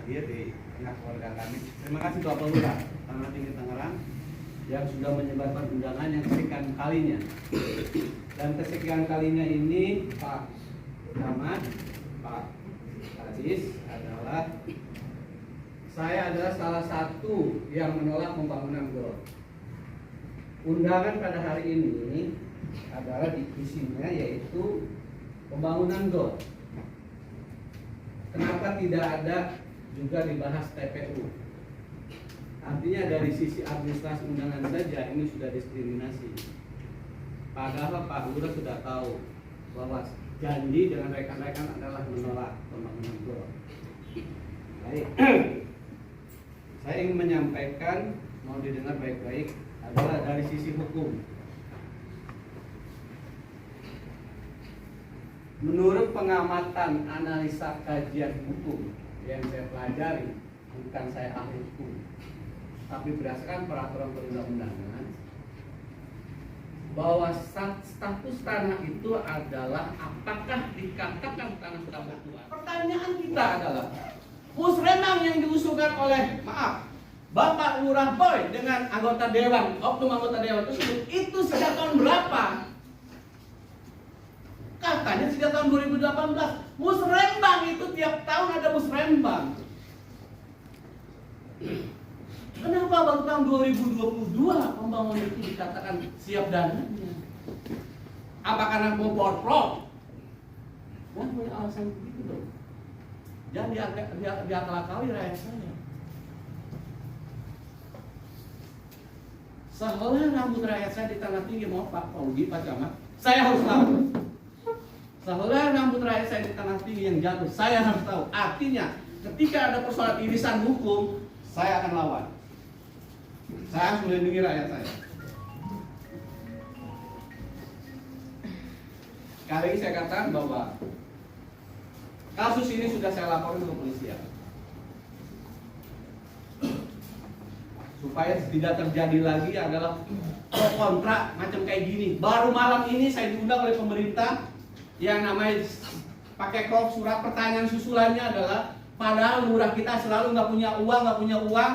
hadir di tengah keluarga kami. Terima kasih Bapak Lurah Tanah Tinggi Tangerang yang sudah menyebarkan undangan yang kesekian kalinya. Dan kesekian kalinya ini Pak Camat, Pak Kadis saya adalah salah satu yang menolak pembangunan GOR. Undangan pada hari ini adalah isinya yaitu pembangunan GOR. Kenapa tidak ada juga dibahas TPU? Artinya dari sisi administrasi undangan saja ini sudah diskriminasi. Padahal Pak Lurah sudah tahu bahwa janji dengan rekan-rekan adalah menolak pembangunan GOR. Baik, saya ingin menyampaikan, mau didengar baik-baik, adalah dari sisi hukum. Menurut pengamatan analisa kajian hukum yang saya pelajari, bukan saya ahli hukum, tapi berdasarkan peraturan perundang-undangan, bahwa status tanah itu adalah apakah dikatakan tanah pertuan. Pertanyaan kita adalah, musrenang yang diusulkan oleh Bapak Lurah Boy dengan anggota dewan, oknum anggota dewan tersebut, itu sejak tahun berapa? Katanya sejak tahun 2018. Musrembang itu tiap tahun ada musrembang. Kenapa baru tahun 2022 pembangunan itu dikatakan siap dananya? Apa karena mau borplok? Kan punya alasan begitu dong. Jangan diakal-akali rakyat saya. Seolah rambut rakyat saya di Tanah Tinggi, mau Pak Paugi, Pak Camat, saya harus tahu. Seolah rambut rakyat saya di Tanah Tinggi yang jatuh, saya harus tahu. Artinya, ketika ada persoalan irisan hukum, saya akan lawan. Saya harus melindungi rakyat saya. Kali ini saya katakan bahwa kasus ini sudah saya laporkan ke kepolisian. Supaya tidak terjadi lagi adalah pro kontra macam kayak gini. Baru malam ini saya diundang oleh pemerintah yang namanya pakai surat pertanyaan susulannya adalah, padahal lurah kita selalu nggak punya uang,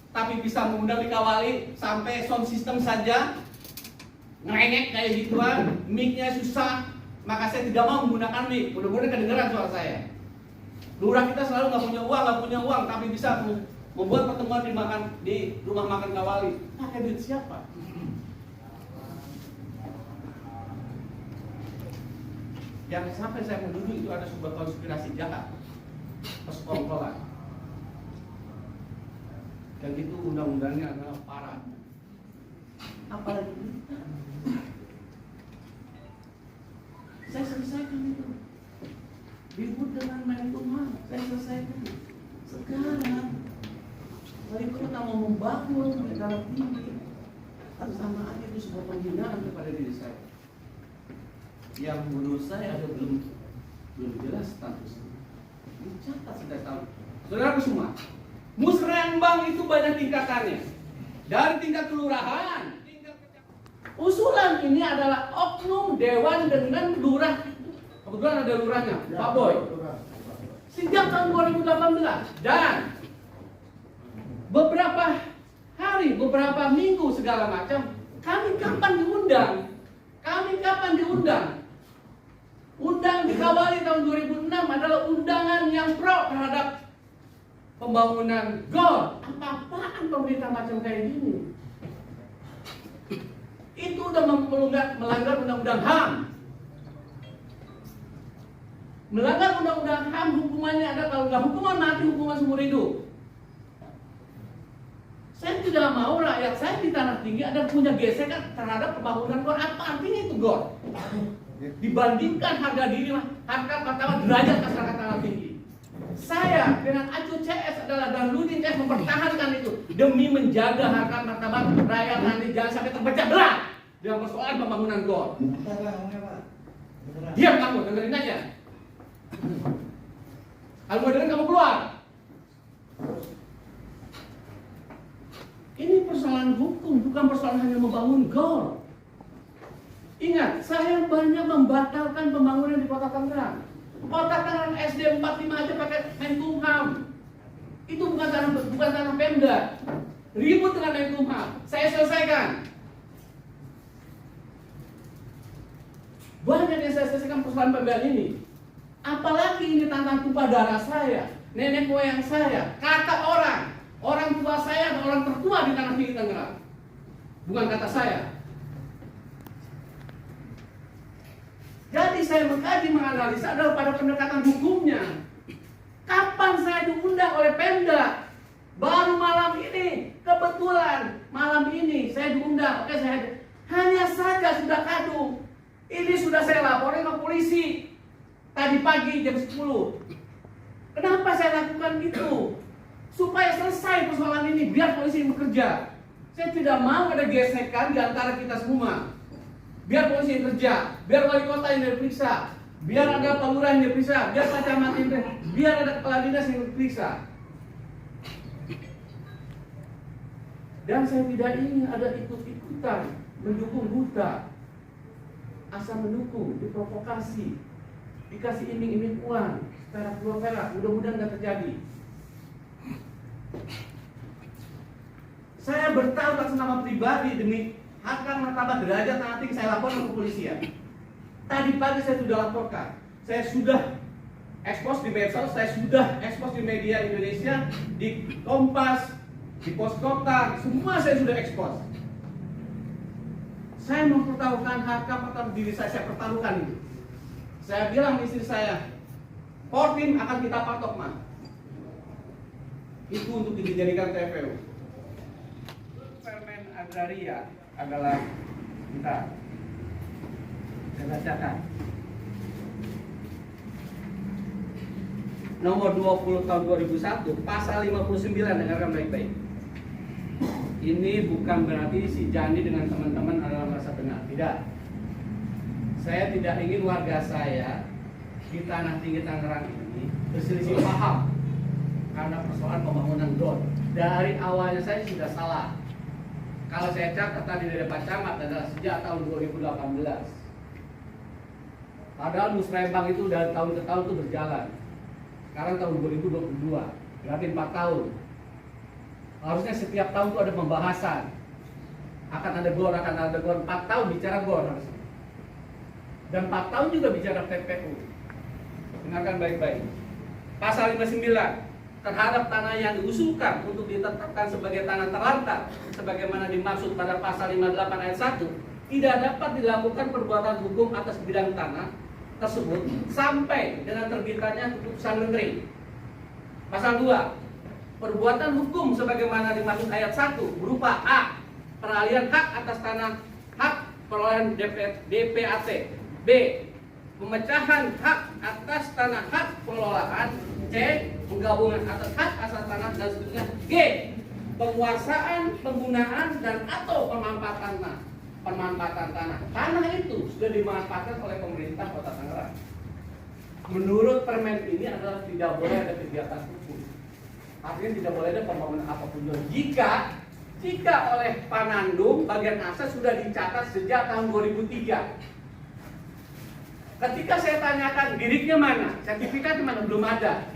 tapi bisa mengundang dikawali sampai sound system saja ngerengek kayak gituan, mic-nya susah, maka saya tidak mau menggunakan mic. Mudah-mudahan kedengeran suara saya. Lurah kita selalu nggak punya uang, tapi bisa membuat pertemuan di rumah makan Kawali. Pakai duit siapa? Yang sampai saya menuduh itu ada sebuah konspirasi jahat, persekongkolan. Dan itu undang-undangnya adalah parah. Apalagi kita. Saya selesaikan itu. Ribut dengan Menkumham, saya selesaikan. Sekarang wali kota mau membangun negara tinggi, sama aja itu sebuah penghinaan kepada diri saya. Yang menurut saya ada belum jelas statusnya. Dicatat sudah tahu. Saudara semua, musrembang itu banyak tingkatannya. Dari tingkat kelurahan, usulan ini adalah oknum dewan dengan lurah. Kebetulan ada lurahnya, Pak Boy. Sejak tahun 2018 dan beberapa hari, beberapa minggu segala macam, kami kapan diundang? Undang dikawali tahun 2006 adalah undangan yang pro terhadap pembangunan GOR. Apa-apaan pemerintah macam kayak gini? Itu udah melanggar undang-undang HAM. Melanggar undang-undang HAM hukumannya ada, kalau nggak hukuman mati, hukuman seumur hidup. Saya tidak mau rakyat saya di Tanah Tinggi ada punya gesekan terhadap pembangunan GOR. Apa artinya itu GOR? Dibandingkan harga diri, harga martabat derajat masyarakat Tanah Tinggi. Saya dengan acu CS adalah Darudin CS mempertahankan itu demi menjaga harga martabat rakyat nanti jangan sampai terpecah belah dalam persoalan pembangunan GOR. Diam kamu, dengerin aja. Kalau mau dengerin kamu keluar. Ini persoalan hukum, bukan persoalan hanya membangun GOR. Ingat, saya banyak membatalkan pembangunan di Kota Tangerang. Kota Tangerang SD 45 aja pakai Menkumham. bukan tanah Pemda. Ribut dengan Menkumham, saya selesaikan. Banyak yang saya selesaikan persoalan Pemda ini. Apalagi ini tentang tumpah darah saya, nenek moyang saya, kata orang tua saya, orang tertua di tanah tinggi Tangerang. Bukan kata saya. Jadi saya mengkaji, menganalisa adalah pada pendekatan hukumnya. Kapan saya diundang oleh Pemda? Baru malam ini, kebetulan malam ini saya diundang. Oke, saya hanya saja sudah kado. Ini sudah saya laporin ke polisi tadi pagi jam 10. Kenapa saya lakukan itu? Supaya selesai persoalan ini, biar polisi bekerja. Saya tidak mau ada gesekan di antara kita semua. Biar polisi yang kerja, biar wali kota yang diperiksa, biar ada Pak Lurah yang diperiksa, biar Pak Camat yang diperiksa, biar ada kepala dinas yang diperiksa. Dan saya tidak ingin ada ikut-ikutan mendukung buta, asal mendukung, diprovokasi, dikasih iming-iming uang, perak. Mudah-mudahan tidak terjadi. Saya bertaruh atas nama pribadi demi harkat martabat derajat tanah tinggi, saya laporkan ke kepolisian. Tadi pagi saya sudah laporkan. Saya sudah ekspos di medsos, saya sudah ekspos di media Indonesia, di Kompas, di Pos Kota, semua saya sudah ekspos. Saya mempertaruhkan harkat martabat diri saya pertaruhkan itu. Saya bilang istri saya, Portim akan kita patok, Ma. Itu untuk dijadikan TPU. Permen agraria adalah kita. Saya bacakan. Nomor 20 tahun 2001, pasal 59, dengarkan baik-baik. Ini bukan berarti si Jani dengan teman-teman adalah merasa benar, tidak. Saya tidak ingin warga saya di tanah tinggi Tangerang ini berselisih paham karena persoalan pembangunan GOR. Dari awalnya saya sudah salah. Kalau saya catat tadi dari Pak Camat adalah sejak tahun 2018. Padahal musrembang itu dari tahun ke tahun itu berjalan. Sekarang tahun 2022, berarti 4 tahun. Harusnya setiap tahun itu ada pembahasan. Akan ada GOR, 4 tahun bicara GOR harusnya. Dan 4 tahun juga bicara TPU. Dengarkan baik-baik. Pasal 59. Terhadap tanah yang diusulkan untuk ditetapkan sebagai tanah terlantar sebagaimana dimaksud pada pasal 58 ayat 1 tidak dapat dilakukan perbuatan hukum atas bidang tanah tersebut sampai dengan terbitannya keputusan menteri. Pasal 2. Perbuatan hukum sebagaimana dimaksud ayat 1 berupa A. Peralihan hak atas tanah hak perolehan DPAT. B. Pemecahan hak atas tanah hak pengelolaan. C. Penggabungan atas hak asal tanah dan seterusnya. G. Penguasaan, penggunaan dan atau pemanfaatan tanah. Tanah itu sudah dimanfaatkan oleh pemerintah Kota Tangerang. Menurut permen ini adalah tidak boleh ada kegiatan hukum. Artinya tidak boleh ada pembangunan apapun juga. Jika oleh Panandung bagian aset sudah dicatat sejak tahun 2003. Ketika saya tanyakan dirinya mana, sertifikat mana, belum ada.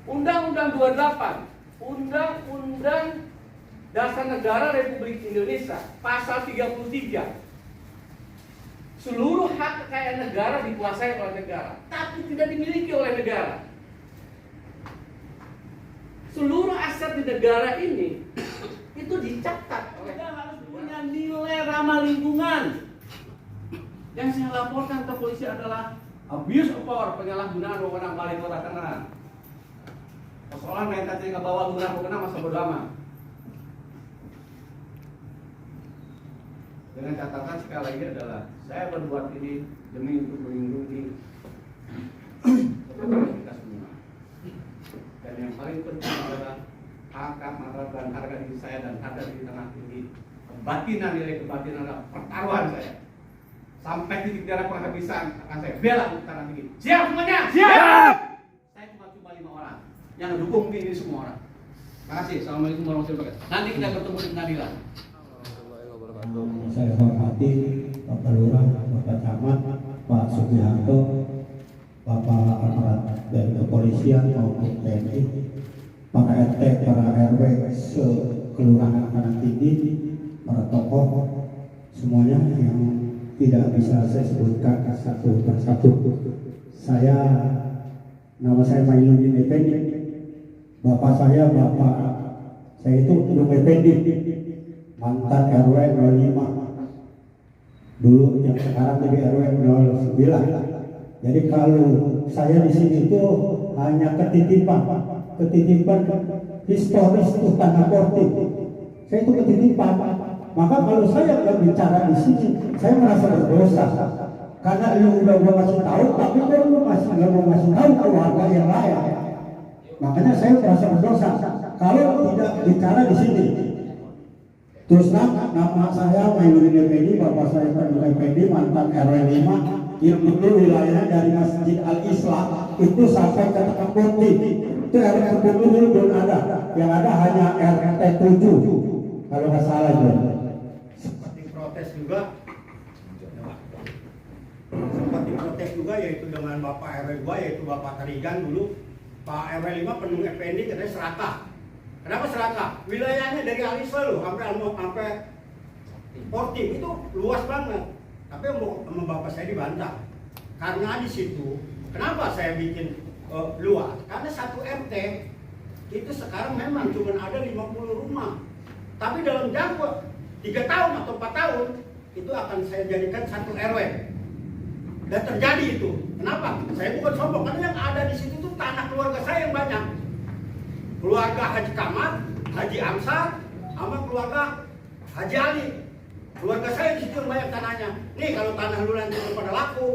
Undang-Undang 28, Undang-Undang Dasar Negara Republik Indonesia, pasal 33. Seluruh hak kekayaan negara dikuasai oleh negara, tapi tidak dimiliki oleh negara. Seluruh aset di negara ini itu dicatat oleh negara, harus punya nilai ramah lingkungan. Yang saya laporkan ke polisi adalah abuse of power, penyalahgunaan wewenang Balai Kota Tangerang. Persoalan main katanya ke bawah lurah wewenang masa bodo amat. Dengan catatan sekali lagi adalah saya berbuat ini demi untuk melindungi kita semua. Dan yang paling penting adalah harkat martabat dan harga diri saya dan harga diri tanah tinggi. Kebatinan, nilai kebatinan adalah pertaruhan saya. Sampai titik darah penghabisan akan saya bela untuk tanah tinggi. Siap semuanya? Siap! Saya cuma 5 orang yang mendukung ini semua orang. Terima kasih. Assalamualaikum warahmatullahi wabarakatuh. Nanti kita bertemu di pengadilan. Saya hormati Bapak Lurah, Bapak Camat, Pak Sugiharto, Bapak aparat dari kepolisian maupun TNI, Pak RT, RW sekelurahan Tanah Tinggi, para tokoh, semuanya yang tidak bisa saya sebutkan satu persatu. Nama saya Mainuddin Effendi. Bapak saya itu Dung Effendi, mantan RW 05. Dulu yang sekarang jadi RW 09. Jadi kalau saya di sini itu hanya ketitipan historis itu tanah Porti. Saya itu ketitipan. Maka kalau saya berbicara di sini, saya merasa berdosa. Karena lu udah gua kasih tahu, tapi kok lu masih nggak mau kasih tahu ke warga yang lain. Makanya saya merasa berdosa kalau tidak bicara di sini. Terus nama saya Mainuddin Effendi, bapak saya Dung Effendi, mantan RW 5, yang dulu wilayahnya dari Masjid Al-Islam itu sampai ke Tanah Porti. Itu RT dulu belum ada, yang ada hanya RT 7 kalau nggak salah itu. Sempat diprotes juga yaitu dengan Bapak RW 2 yaitu Bapak Tarigan dulu. Pak RW 5 Pendung Effendi katanya serakah. Kenapa serakah? Wilayahnya dari Al-Islam loh sampai Porti itu luas banget. Tapi sama Bapak saya dibantah. Karena di situ kenapa saya bikin luas? Karena satu RT itu sekarang memang cuma ada 50 rumah. Tapi dalam jangka 3 tahun atau 4 tahun itu akan saya jadikan satu RW. Dan terjadi itu. Kenapa? Saya bukan sombong, karena yang ada di situ tuh tanah keluarga saya yang banyak. Keluarga Haji Kamal, Haji Amsar, sama keluarga Haji Ali. Keluarga saya di situ yang banyak tanahnya. Nih kalau tanah lu nanti pada laku,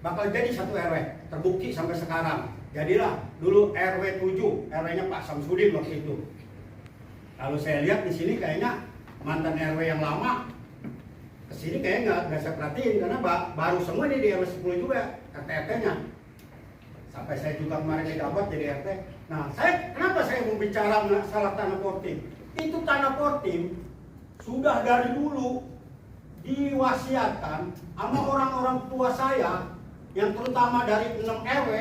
bakal jadi satu RW. Terbukti sampai sekarang. Jadilah dulu RW 7, RW-nya Pak Samsudin waktu itu. Kalau saya lihat di sini kayaknya mantan RW yang lama kesini kayaknya nggak saya perhatiin karena baru semua ini di RW 10 juga RT-nya. Sampai saya juga kemarin didapat jadi RT. Nah, kenapa saya mau bicara masalah tanah Portim? Itu tanah Portim sudah dari dulu diwasiatkan sama orang-orang tua saya yang terutama dari 6 RW.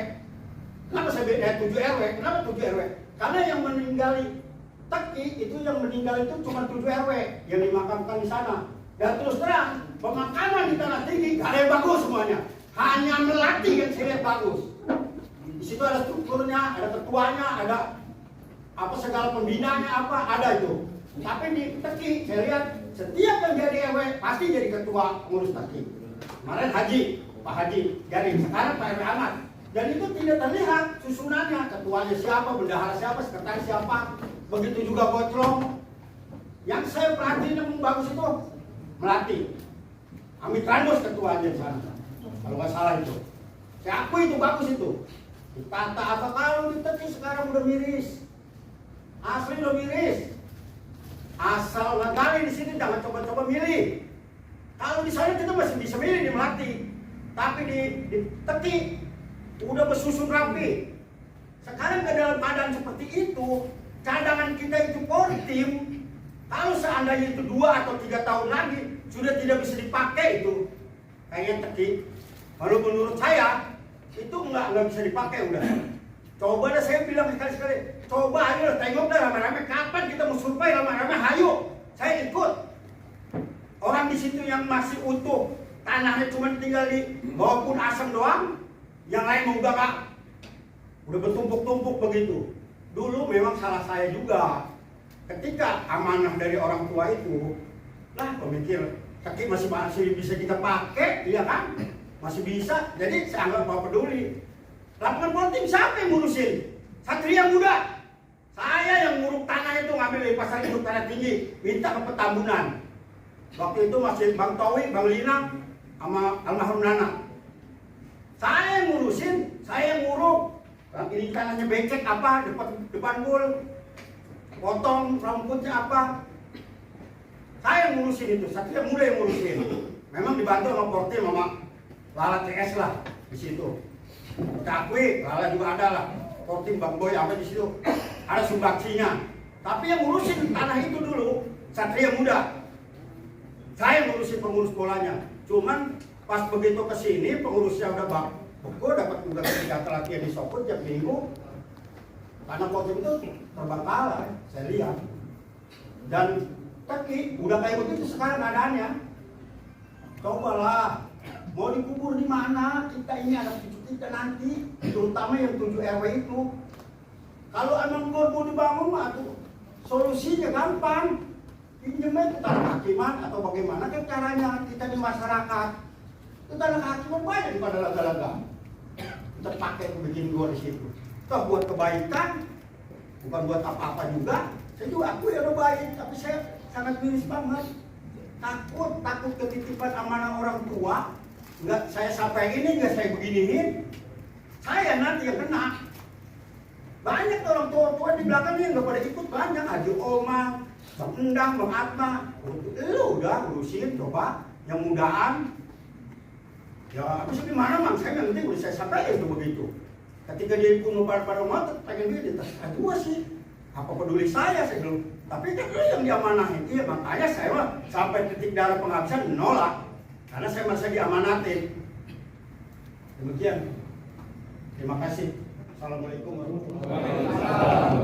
Kenapa saya 7 RW? Kenapa 7 RW? Karena yang meninggali Teki itu yang meninggal itu cuma 7 RW yang dimakamkan di sana. Dan terus terang, pemakaman di Tanah Tinggi gak ada yang bagus semuanya. Hanya Melati yang saya lihat bagus. Di situ ada strukturnya, ada ketuanya, ada apa segala pembinanya apa, ada itu. Tapi di Teki saya lihat setiap yang jadi RW pasti jadi ketua pengurus Teki. Kemarin Haji, Pak Haji jadi sekarang Pak RW Ahmad. Dan itu tidak terlihat susunannya, ketuanya siapa, bendahara siapa, sekretaris siapa. Begitu juga Boclong. Yang saya perhatiin yang bagus itu Melati. Amit Randus ketuanya di sana. Kalau nggak salah itu. Saya akui itu bagus itu. Ditata apa kalau di Teki sekarang udah miris. Asli udah miris. Asal ngegali di sini jangan coba-coba milih. Kalau di sana kita masih bisa milih di Melati. Tapi di Teki udah bersusun rapi. Sekarang ke dalam keadaan seperti itu, cadangan kita itu Portim. Kalau seandainya itu 2 atau 3 tahun lagi sudah tidak bisa dipakai itu kayak Teki. Kalau menurut saya itu nggak bisa dipakai udah. Coba dah saya bilang sekali-sekali, coba ayo tengok dah rame-rame kapan kita mau survei rame-rame, hayo saya ikut. Orang di situ yang masih utuh tanahnya cuma tinggal di bawah pun asam doang, yang lain mau gak udah bertumpuk-tumpuk begitu. Dulu memang salah saya juga. Ketika amanah dari orang tua itu, lah pemikir Teki masih bisa kita pakai, iya kan? Masih bisa, jadi saya anggap gak peduli. Lapangan Portim siapa yang ngurusin? Satria Muda. Saya yang nguruk tanah itu, ngambil dari pasar induk Tanah Tinggi, minta ke Petambunan. Waktu itu masih Bang Towi, Bang Lina, sama almarhum Nana. Saya yang ngurusin, saya yang nguruk. Ini tanahnya becek apa, depan bul, potong rambutnya apa. Saya yang ngurusin itu, Satria Muda yang ngurusin. Memang dibantu sama Portim, sama Lala CS lah di situ. Kita akui, Lala juga ada lah. Portim, Bang Boy, apa di situ. Ada sumbaksinya. Tapi yang ngurusin tanah itu dulu, Satria Muda. Saya yang ngurusin pengurus bolanya. Cuman pas begitu ke sini, pengurusnya udah beku, dapat juga senjata latihan di Soput tiap minggu. Karena Kodim itu terbengkalai, saya lihat. Dan Teki udah kayak begitu sekarang keadaannya. Cobalah, mau dikubur di mana? Kita ini anak cucu kita nanti, terutama yang 7 RW itu. Kalau emang gor mau dibangun mah tuh solusinya gampang. Pinjemnya ke tanah hakiman atau bagaimana kan caranya kita di masyarakat. Itu tanah hakiman banyak di pada laga-laga. Kita pakai bikin gor di situ. Toh buat kebaikan, bukan buat apa-apa juga. Saya juga aku ya udah baik, tapi saya sangat miris banget. Takut ketitipan amanah orang tua. Enggak saya sampai ini, enggak saya beginiin. Saya nanti yang kena. Banyak orang tua-tua di belakangnya yang nggak pada ikut, banyak. Haji Omang, Bang Endang, Bang Atma. Lu udah urusin coba yang mudaan. Ya habis gimana Mang, saya nanti udah saya sampaikan itu begitu. Ketika dia bunuh pada rumah, pengen dia diterserah gua sih. Apa peduli saya bilang. Tapi kan lu yang diamanahin. Iya makanya saya mah sampai titik darah penghabisan menolak. Karena saya merasa diamanatin. Demikian. Terima kasih. Assalamualaikum warahmatullahi wabarakatuh.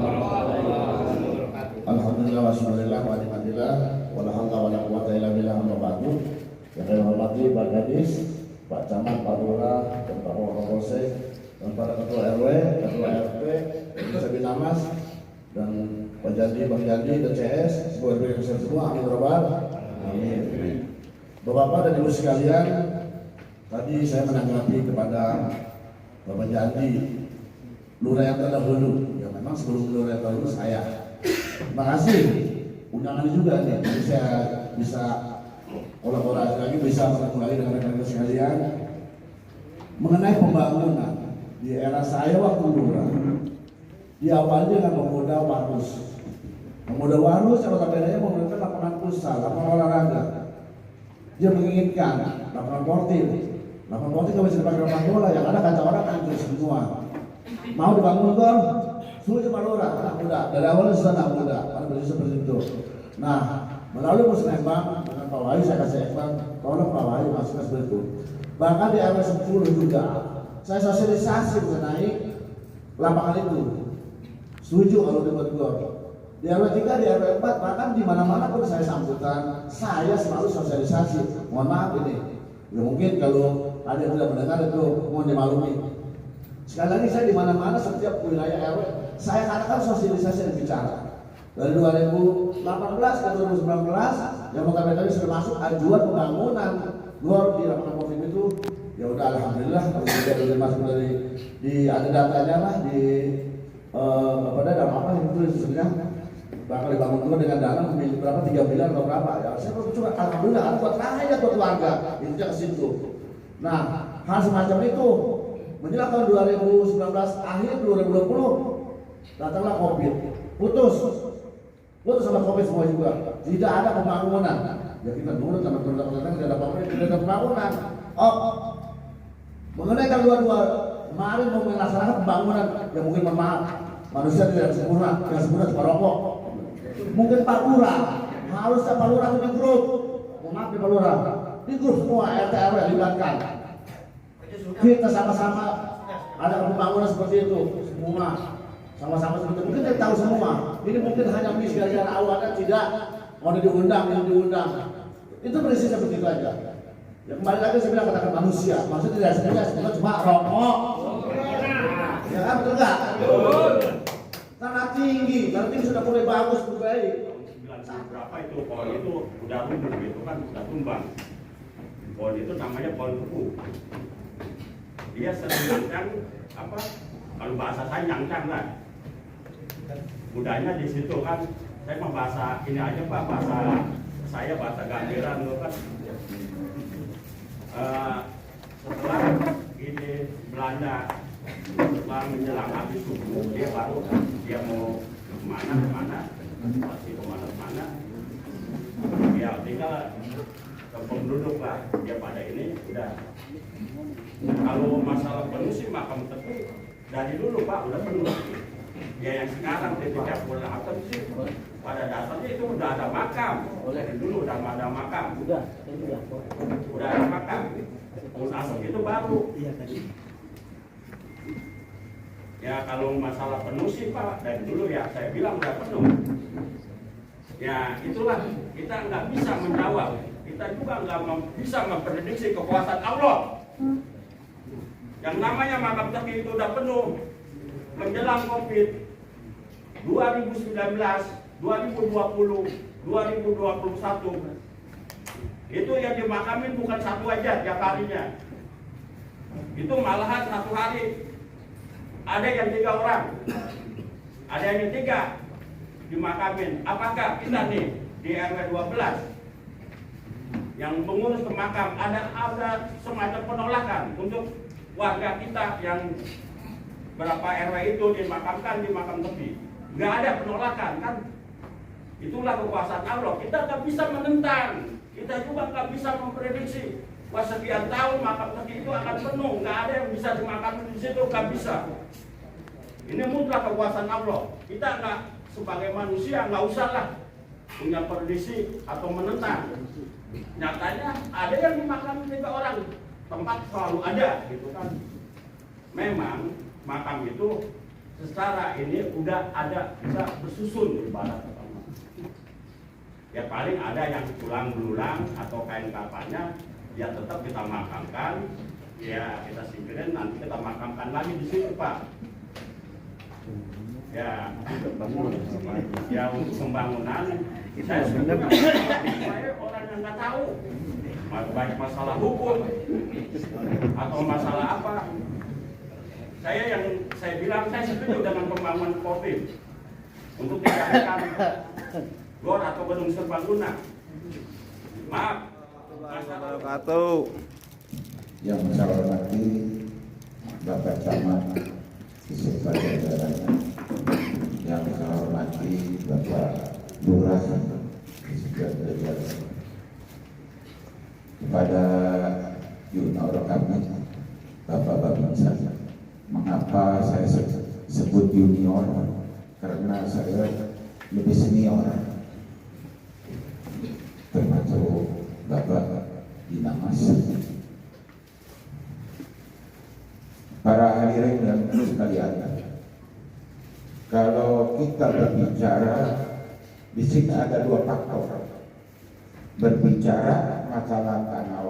Alhamdulillah wassallallahu wa ni'matillah wala haula wala quwwata illa billah amma ba'du. Yang saya hormati Pak Gadis, Pak Camat, Pak Lurah, dan Pak Kapolsek, dan para ketua RW, ketua RT, Desa Binamas, dan Pak Jadi, Bang Jadi, DCS, sebuah RW besar semua, amin robbal. Amin. Bapak-bapak dan Ibu sekalian, tadi saya menanggapi kepada Bapak Jadi, Lurah yang terdahulu, ya memang sebelum Lurah yang terdahulu saya. Terima kasih undangan juga nih, jadi saya bisa kolaborasi lagi, bisa bertemu lagi dengan rekan-rekan sekalian mengenai pembangunan di era saya waktu Lurah. Diawali dengan pemuda Warus. Pemuda Warus yang notabene memberikan lapangan futsal, lapangan olahraga. Dia menginginkan lapangan portil. Lapangan portil nggak bisa dipakai lapangan bola, yang ada kaca orang hancur semua. Mau dibangun gor, setuju Pak Lurah, anak muda. Dari awal sudah anak muda, pada posisi seperti itu. Nah, melalui musnembang dengan Pak Wahyu saya kasih ekran, tolong Pak Wahyu masuk seperti itu. Bahkan di RW 10 juga, saya sosialisasi mengenai lapangan itu. Setuju kalau dibuat gor. Di RW 3, di RW 4, bahkan di mana-mana pun saya sambutan, saya selalu sosialisasi. Mohon maaf ini, ya mungkin kalau ada yang tidak mendengar itu mohon dimaklumi. Sekali lagi saya di mana-mana setiap wilayah RW saya katakan sosialisasi dan bicara. Dari 2018 ke 2019 yang notabene sudah masuk ajuan pembangunan gor di lapangan COVID itu, ya udah alhamdulillah kalau sudah masuk dari ada datanya lah di apa itu sebenarnya bakal dibangun gor dengan dana berapa 3 miliar atau berapa ya. Saya bersyukur alhamdulillah buat rakyat buat warga itu ke situ. Nah hal semacam itu menjelang tahun 2019 akhir 2020 datanglah COVID, putus sama COVID semua juga, tidak ada pembangunan. Ya kita dulu teman-teman tidak ada pembangunan, tidak ada pembangunan. Mengenai tanggal 22 kemarin mau melaksanakan pembangunan, ya mungkin maaf manusia tidak sempurna, yang sempurna cuma rokok. Mungkin Pak Lurah harusnya Pak Lurah punya grup, maaf Pak Lurah, di grup semua RT RW libatkan. Kita sama-sama ada pembangunan seperti itu, semua sama-sama seperti itu. Mungkin kita tahu semua. Ini mungkin hanya misi gara-gara awalnya tidak mau diundang, yang diundang. Itu berisi seperti itu aja. Ya kembali lagi saya bilang katakan manusia tidak sebenarnya cuma rokok. Ya kan betul nggak? Tanah tinggi sudah mulai bagus baik. 90 berapa itu pohon itu udah tumbuh gitu kan, udah tumbang. Pohon itu namanya pohon kuku. Dia sering nyangkang apa? Kalau bahasa saya nyangkang lah. Mudahnya di situ kan, saya mau bahasa ini aja Pak, bahasa saya bahasa gambaran loh kan. Setelah ini Belanda setelah menjelang habis subuh dia baru dia mau kemana masih kemana ya tinggal ke penduduk lah dia pada ini udah. Kalau masalah penuh sih makam Teguh dari dulu Pak udah penuh. Ya yang sekarang ketika pulang sih pada dasarnya itu udah ada makam. Dari dulu udah ada makam. Udah ada makam. Asap itu baru. Ya kalau masalah penuh sih Pak, dari dulu ya saya bilang udah penuh. Ya itulah, kita nggak bisa menjawab, kita juga nggak bisa memprediksi kekuasaan Allah. Yang namanya makam Teguh itu udah penuh menjelang COVID 2019, 2020, 2021. Itu yang dimakamin bukan satu aja tiap harinya. Itu malahan satu hari ada yang 3 orang, ada yang 3 dimakamin. Apakah kita nih di RW 12 yang pengurus ke makam ada semacam penolakan untuk warga kita yang berapa RW itu dimakamkan di makam tepi? Nggak ada penolakan kan? Itulah kekuasaan Allah. Kita nggak bisa menentang, kita juga nggak bisa memprediksi wah sekian tahun makam tepi itu akan penuh, nggak ada yang bisa dimakamkan di situ, nggak bisa. Ini mutlak kekuasaan Allah. Kita nggak sebagai manusia nggak usahlah punya prediksi atau menentang. Nyatanya ada yang dimakam 3 orang, tempat selalu ada, gitu kan. Memang makam itu secara ini udah ada bisa bersusun ibarat. Ya paling ada yang tulang belulang atau kain kafannya, ya tetap kita makamkan. Ya kita singkirin, nanti kita makamkan lagi di situ Pak. Ya untuk pembangunan saya sebenarnya orang yang nggak tahu baik masalah hukum atau masalah apa. Saya bilang saya setuju dengan pembangunan COVID untuk dijadikan gor atau gedung serbaguna. Maaf, wabarakatuh. Yang saya hormati Bapak Camat beserta jajarannya, yang saya hormati Bapak Lurah beserta jajarannya, kepada junior kami Bapak Babinsa. Mengapa saya sebut junior? Karena saya lebih senior, termasuk Bapak Dinamas. Para hadirin dan sekalian, kalau kita berbicara, di sini ada 2 faktor. Berbicara masalah tanah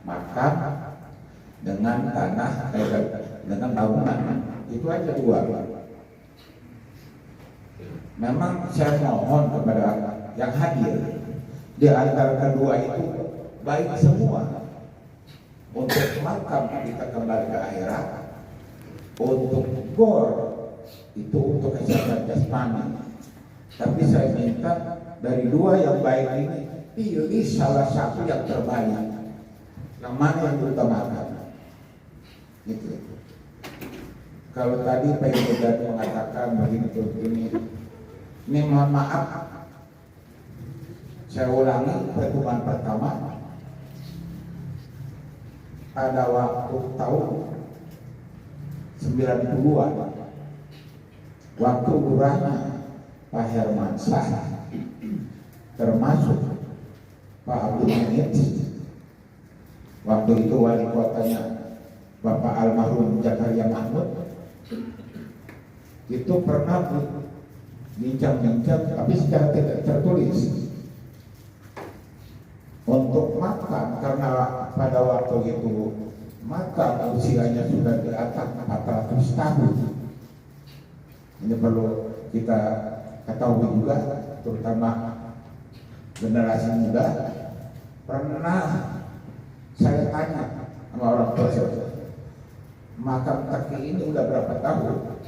makam dengan tanah dengan bangunan, itu aja 2. Memang saya mohon kepada yang hadir di antara kedua itu baik semua. Untuk makam kita kembali ke akhirat, untuk gor itu untuk kesehatan jasmani. Tapi saya minta dari 2 yang baik ini pilih salah satu yang terbaik, yang mana yang diutamakan. Gitu. Kalau tadi Pak Ibu mengatakan begini, ini mohon maaf, saya ulangi pertemuan pertama. Pada waktu tahun 90-an, waktu lurahnya Pak Hermansyah, termasuk Pak Abdul Hamid, waktu itu wali kotanya Bapak almarhum Zakaria Mahmud, itu pernah bincang-bincang, tapi secara tidak tertulis, untuk makam, karena pada waktu itu makam usianya sudah di atas 400 tahun. Ini perlu kita ketahui juga, terutama generasi muda. Pernah saya tanya sama orang tua saya, makam Taki ini udah berapa tahun?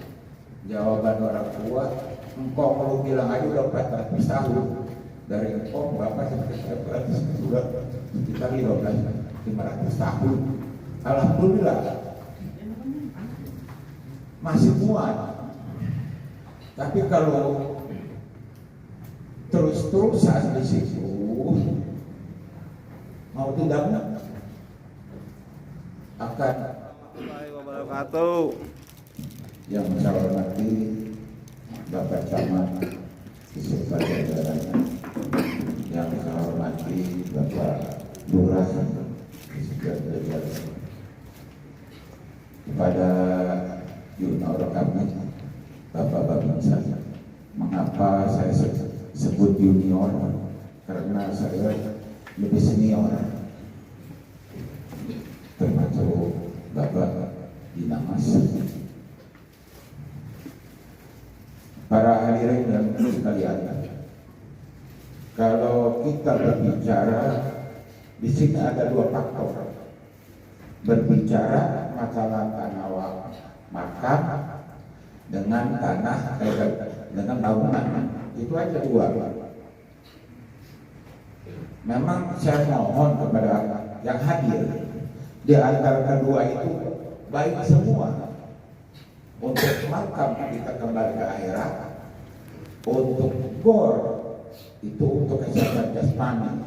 Jawaban orang tua, engkau mau bilang aja udah 400 tahun. Dari engkau bapak sampai saya berarti sudah sekitar 500 tahun. Alhamdulillah masih muat. Tapi kalau terus-terusan di situ, mau tidak akan. Wabarakatuh. Yang saya hormati Bapak Camat beserta jajarannya, yang saya hormati Bapak Lurah beserta jajarannya, kepada junior kami, bapak-bapak saya. Mengapa saya sebut junior? Karena saya lebih senior, termasuk Bapak Dinamas. Para hadirin dan sekalian, kalau kita berbicara, di sini ada dua faktor. Berbicara masalah tanah makam dengan tanah dengan bangunan, itu aja dua. Memang saya mohon kepada yang hadir di antara kedua itu baik semua. Untuk makam kita kembali ke akhirat, untuk bor itu untuk kesehatan jasmani.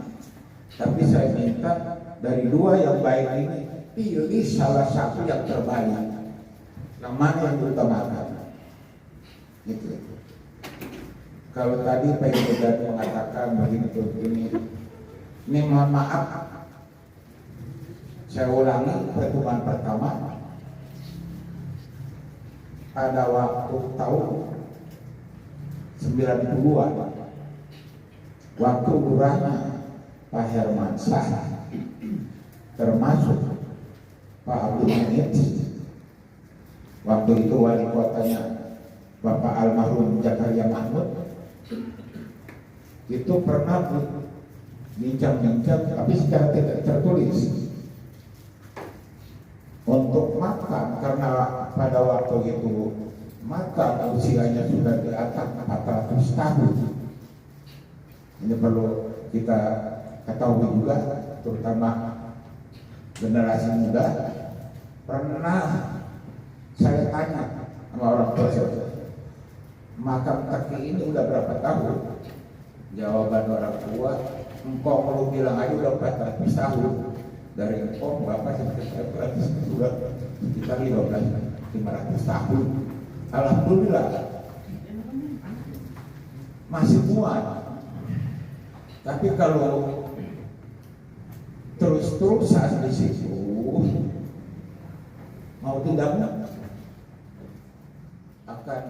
Tapi saya minta dari dua yang baik ini pilih salah satu yang terbaik, yang mana yang diutamakan. Gitu. Kalau tadi Pak Ibu mengatakan begini, ini mohon maaf, saya ulangi pertemuan pertama. Pada waktu tahun 90-an, waktu lurahnya Pak Hermansyah, termasuk Pak Abdul Hamid, waktu itu wali kotanya Bapak almarhum Zakaria Mahmud, itu pernah bincang-bincang tapi secara tidak tertulis untuk makam, karena pada waktu itu makam usianya sudah di atas 400 tahun. Ini perlu kita ketahui juga, terutama generasi muda. Pernah saya tanya sama orang tua saya, makam Taki ini udah berapa tahun? Jawaban orang tua, engkau kalau bilang aja udah 400 tahun. Dari engkau bapak sudah sekitar 500 tahun. Alhamdulillah masih muat. Tapi kalau terus-terusan di situ mau tidak akan